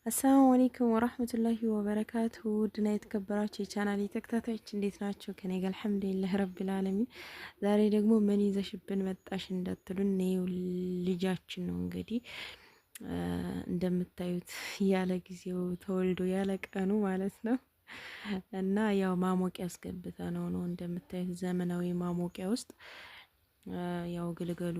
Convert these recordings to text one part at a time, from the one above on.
አሰላሙ አለይኩም ወራህመቱላሂ ወበረካቱ ድና የተከበራችሁ የቻናሌ ተከታታዮች እንዴት ናቸው? ከኔ ጋር አልሐምዱሊላህ ረቢል ዓለሚን። ዛሬ ደግሞ ምን ይዘሽብን መጣሽ እንዳትሉን ነው ልጃችን ነው እንግዲህ እንደምታዩት ያለ ጊዜው ተወልዶ ያለ ቀኑ ማለት ነው። እና ያው ማሞቂያ አስገብታ ነው እንደምታዩት ዘመናዊ ማሞቂያ ውስጥ ያው ግልገሉ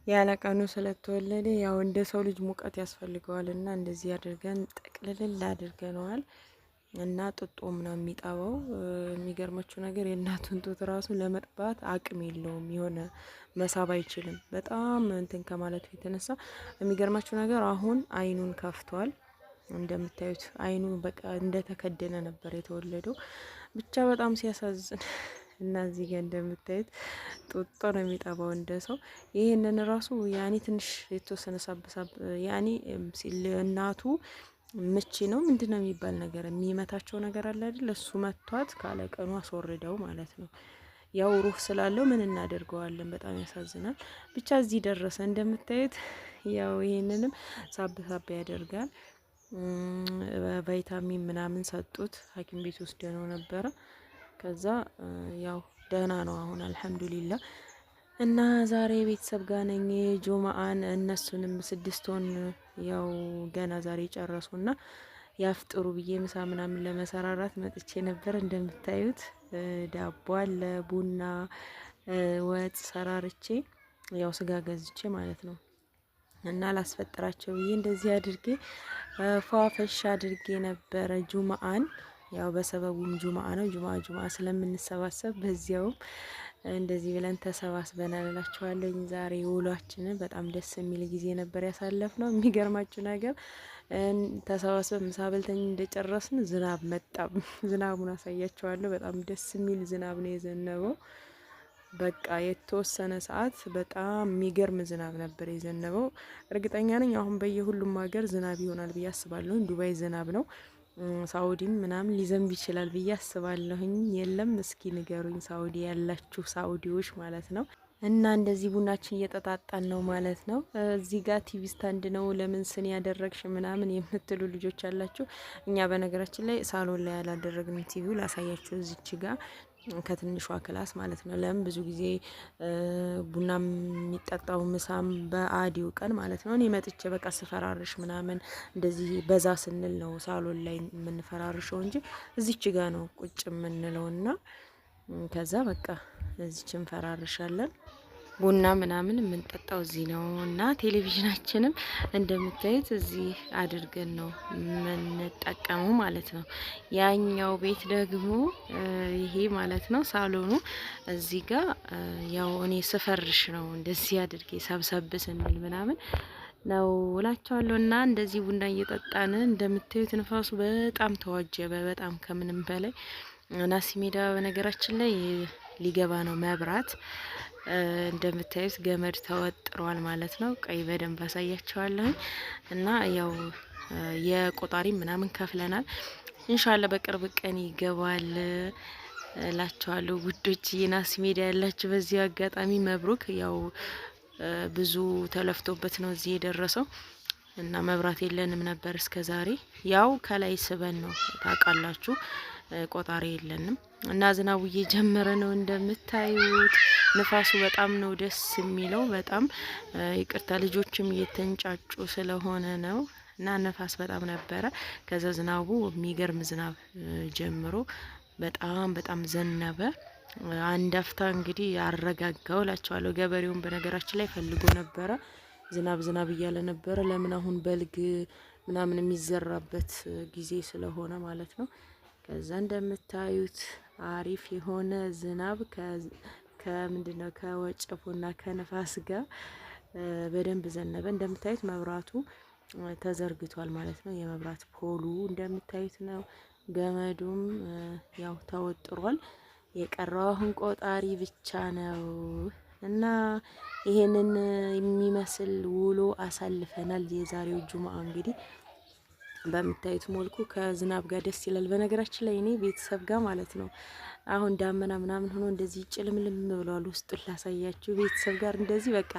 ያለቀኑ ስለተወለደ ያው እንደ ሰው ልጅ ሙቀት ያስፈልገዋል እና እንደዚህ አድርገን ጠቅልልል አድርገነዋል። እና ጡጦም ነው የሚጠባው። የሚገርመችው ነገር የእናቱን ጡት ራሱ ለመጥባት አቅም የለውም፣ የሆነ መሳብ አይችልም። በጣም እንትን ከማለቱ የተነሳ የሚገርማችሁ ነገር አሁን አይኑን ከፍቷል። እንደምታዩት አይኑ በቃ እንደተከደነ ነበር የተወለደው። ብቻ በጣም ሲያሳዝን እና እዚህ ጋር እንደምታዩት ጡጦ ነው የሚጠባው እንደ ሰው። ይሄንን ራሱ ያኔ ትንሽ የተወሰነ ሳብሳብ ያኔ እናቱ ምቺ ነው ምንድነው የሚባል ነገር የሚመታቸው ነገር አለ አይደል? እሱ መቷት ካለቀኑ አስወርደው ማለት ነው። ያው ሩህ ስላለው ምን እናደርገዋለን? በጣም ያሳዝናል። ብቻ እዚህ ደረሰ እንደምታዩት። ያው ይሄንንም ሳብ ያደርጋል። ቫይታሚን ምናምን ሰጡት። ሐኪም ቤት ወስደነው ነበረ። ከዛ ያው ደህና ነው አሁን አልሐምዱሊላ። እና ዛሬ ቤተሰብ ጋር ነኝ። ጁማአን እነሱንም 6 ወን ያው ገና ዛሬ ጨረሱና ያፍጥሩ ብዬ ምሳ ምናምን ለመሰራራት መጥቼ ነበር። እንደምታዩት ዳቦ አለ፣ ቡና፣ ወጥ ሰራርቼ ያው ስጋ ገዝቼ ማለት ነው። እና ላስፈጥራቸው ብዬ እንደዚህ አድርጌ ፏፈሽ አድርጌ ነበረ ጁማአን። ያው በሰበቡም ጁማአ ነው። ጁማአ ስለምንሰባሰብ በዚያውም እንደዚህ ብለን ተሰባስበናል እላችኋለሁ። ዛሬ ውሏችን በጣም ደስ የሚል ጊዜ ነበር ያሳለፍነው። የሚገርማችሁ ነገር ተሰባስበን ምሳ በልተን እንደጨረስን ዝናብ መጣ። ዝናቡን አሳያችኋለሁ። በጣም ደስ የሚል ዝናብ ነው የዘነበው። በቃ የተወሰነ ሰዓት በጣም የሚገርም ዝናብ ነበር የዘነበው። እርግጠኛ ነኝ አሁን በየሁሉም ሀገር ዝናብ ይሆናል ብዬ አስባለሁ። ዱባይ ዝናብ ነው፣ ሳኡዲም ምናምን ሊዘንብ ይችላል ብዬ አስባለሁኝ። የለም እስኪ ንገሩኝ ሳኡዲ ያላችሁ ሳኡዲዎች ማለት ነው። እና እንደዚህ ቡናችን እየጠጣጣን ነው ማለት ነው። እዚህ ጋር ቲቪ ስታንድ ነው ለምን ስኒ ያደረግሽ ምናምን የምትሉ ልጆች አላችሁ። እኛ በነገራችን ላይ ሳሎን ላይ ያላደረግንም ቲቪው ላሳያችሁ እዚች ጋር ከትንሿ ክላስ ማለት ነው። ለምን ብዙ ጊዜ ቡና የሚጠጣው ምሳም በአዲው ቀን ማለት ነው። እኔ መጥቼ በቃ ስፈራርሽ ምናምን እንደዚህ በዛ ስንል ነው ሳሎን ላይ የምንፈራርሸው እንጂ እዚች ጋ ነው ቁጭ የምንለውና ከዛ በቃ እዚች እንፈራርሻለን። ቡና ምናምን የምንጠጣው እዚህ ነው እና ቴሌቪዥናችንም እንደምታዩት እዚህ አድርገን ነው የምንጠቀመው ማለት ነው። ያኛው ቤት ደግሞ ይሄ ማለት ነው ሳሎኑ። እዚህ ጋር ያው እኔ ስፈርሽ ነው እንደዚህ አድርጌ ሰብሰብ ስንል ምናምን ነው እላቸዋለሁ። እና እንደዚህ ቡና እየጠጣን እንደምታዩት ንፋሱ በጣም ተዋጀበ፣ በጣም ከምንም በላይ ናሲ ሜዳ በነገራችን ላይ ሊገባ ነው መብራት። እንደምታዩት ገመድ ተወጥሯል ማለት ነው። ቀይ በደንብ አሳያቸዋለሁ። እና ያው የቆጣሪ ምናምን ከፍለናል። ኢንሻአላህ በቅርብ ቀን ይገባል እላቸዋለሁ። ውዶች የናሲ ሜዳ ያላችሁ በዚህ አጋጣሚ መብሩክ። ያው ብዙ ተለፍቶበት ነው እዚህ የደረሰው እና መብራት የለንም ነበር እስከ ዛሬ። ያው ከላይ ስበን ነው ታውቃላችሁ፣ ቆጣሪ የለንም። እና ዝናቡ እየጀመረ ነው እንደምታዩት። ንፋሱ በጣም ነው ደስ የሚለው። በጣም ይቅርታ ልጆችም እየተንጫጩ ስለሆነ ነው። እና ነፋስ በጣም ነበረ። ከዛ ዝናቡ የሚገርም ዝናብ ጀምሮ በጣም ዘነበ። አንድ አፍታ እንግዲህ ያረጋጋው እላቸዋለሁ። ገበሬውን በነገራችን ላይ ፈልጎ ነበረ። ዝናብ እያለ ነበረ። ለምን አሁን በልግ ምናምን የሚዘራበት ጊዜ ስለሆነ ማለት ነው። ከዛ እንደምታዩት አሪፍ የሆነ ዝናብ ከምንድነው ከወጨፉና ከነፋስ ጋር በደንብ ዘነበ። እንደምታዩት መብራቱ ተዘርግቷል ማለት ነው። የመብራት ፖሉ እንደምታዩት ነው። ገመዱም ያው ተወጥሯል። የቀረው አሁን ቆጣሪ ብቻ ነው። እና ይሄንን የሚመስል ውሎ አሳልፈናል። የዛሬው ጁምአ እንግዲህ በምታዩት መልኩ ከዝናብ ጋር ደስ ይላል። በነገራችን ላይ እኔ ቤተሰብ ጋር ማለት ነው አሁን ዳመና ምናምን ሆኖ እንደዚህ ጭልምልም ብሏል። ውስጡን ላሳያችሁ። ቤተሰብ ጋር እንደዚህ በቃ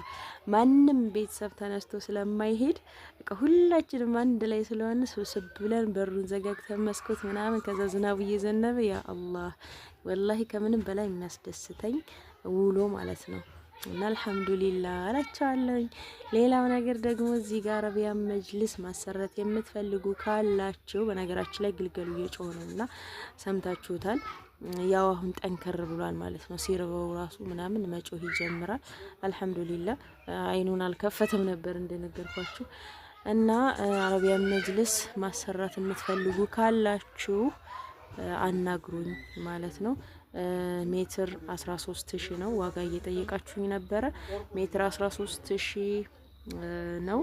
ማንም ቤተሰብ ተነስቶ ስለማይሄድ በቃ ሁላችንም አንድ ላይ ስለሆነ ስብስብ ብለን በሩን ዘጋግተን መስኮት ምናምን ከዛ ዝናቡ እየዘነበ ያ አላህ ወላሂ ከምንም በላይ የሚያስደስተኝ ውሎ ማለት ነው። እና አልሐምዱሊላህ አላችኋለሁ። ሌላው ነገር ደግሞ እዚህ ጋር አረቢያን መጅልስ ማሰራት የምትፈልጉ ካላችሁ በነገራችን ላይ ግልገሉ እየጮኸ ነውና ሰምታችሁታል። ያው አሁን ጠንከር ብሏል ማለት ነው። ሲርበው ራሱ ምናምን መጮህ ይጀምራል። አልሐምዱሊላህ አይኑን አልከፈተም ነበር እንደነገርኳችሁ። እና አረቢያን መጅልስ ማሰራት የምትፈልጉ ካላችሁ አናግሩኝ ማለት ነው። ሜትር 13000 ነው ዋጋ እየጠየቃችሁኝ ነበረ። ሜትር 13000 ነው።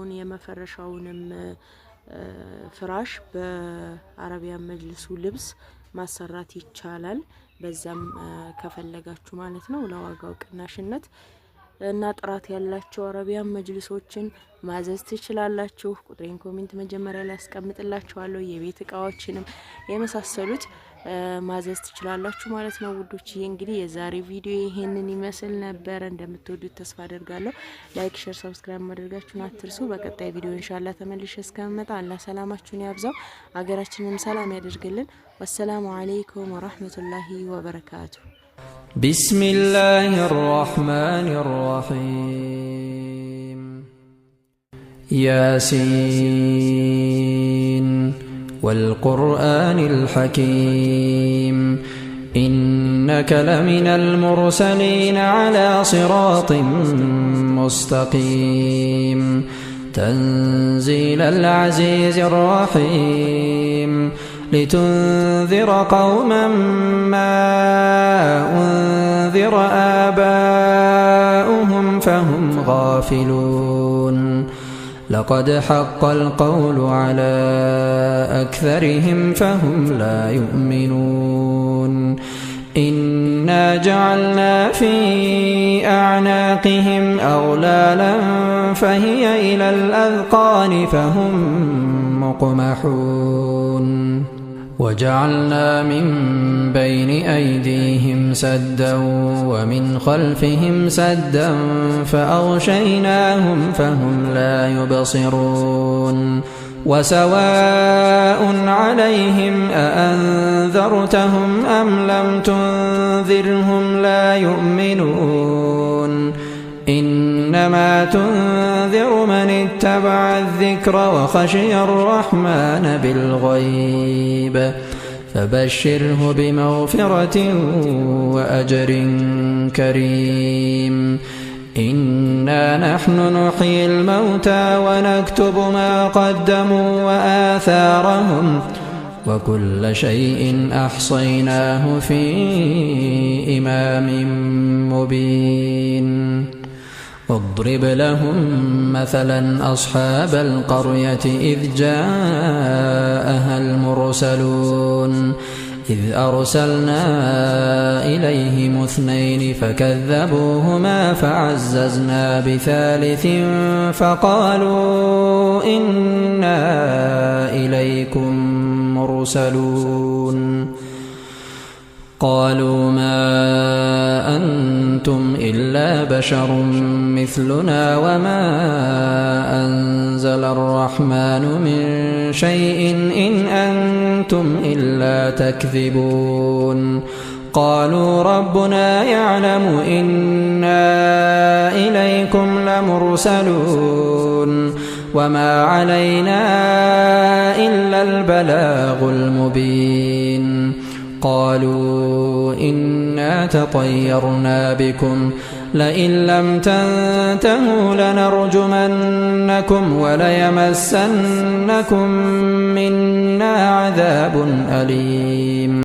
የመፈረሻውንም ፍራሽ በአረቢያን መጅልሱ ልብስ ማሰራት ይቻላል። በዛም ከፈለጋችሁ ማለት ነው ለዋጋው ቅናሽነት እና ጥራት ያላቸው አረቢያን መጅልሶችን ማዘዝ ትችላላችሁ። ቁጥሬን ኮሜንት መጀመሪያ ላይ አስቀምጥላችኋለሁ። የቤት እቃዎችንም የመሳሰሉት ማዘዝ ትችላላችሁ ማለት ነው ውዶች። እንግዲህ የዛሬ ቪዲዮ ይሄንን ይመስል ነበር። እንደምትወዱት ተስፋ አደርጋለሁ። ላይክ፣ ሼር፣ ሰብስክራይብ ማድረጋችሁን አትርሱ። በቀጣይ ቪዲዮ ኢንሻአላህ ተመልሼ እስከምመጣ አላህ ሰላማችሁን ያብዛው፣ አገራችንንም ሰላም ያደርግልን። ወሰላሙ አለይኩም ወራህመቱላሂ ወበረካቱ። بسم الله الرحمن الرحيم ياسين والقرآن الحكيم إنك لمن المرسلين على صراط مستقيم تنزيل العزيز الرحيم لتنذر قوما ما أنذر آباؤهم فهم غافلون لقد حق القول على أكثرهم فهم لا يؤمنون إنا جعلنا في أعناقهم أغلالا فهي إلى الأذقان فهم مقمحون وجعلنا من بين أيديهم سدا ومن خلفهم سدا فأغشيناهم فهم لا يبصرون وسواء عليهم أأنذرتهم أم لم تنذرهم لا يؤمنون إنما تنذر من اتبع الذكر وخشي الرحمن بالغيب فبشره بمغفرة وأجر كريم إنا نحن نحيي الموتى ونكتب ما قدموا وآثارهم وكل شيء أحصيناه في إمام مبين واضرب لهم مثلا أصحاب القرية إذ جاءها المرسلون إذ أرسلنا إليهم 2 فكذبوهما فعززنا بثالث فقالوا إنا إليكم مرسلون قالوا ما أنتم إلا بشر مثلنا وما أنزل الرحمن من شيء إن أنتم إلا تكذبون قالوا ربنا يعلم إنا إليكم لمرسلون وما علينا إلا البلاغ المبين قالوا إنا تطيرنا بكم لئن لم تنتهوا لنرجمنكم وليمسنكم منا عذاب أليم